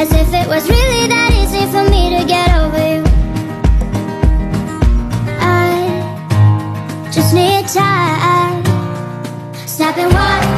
As if it was really that easy for me to get over you. I just need time. Snapping one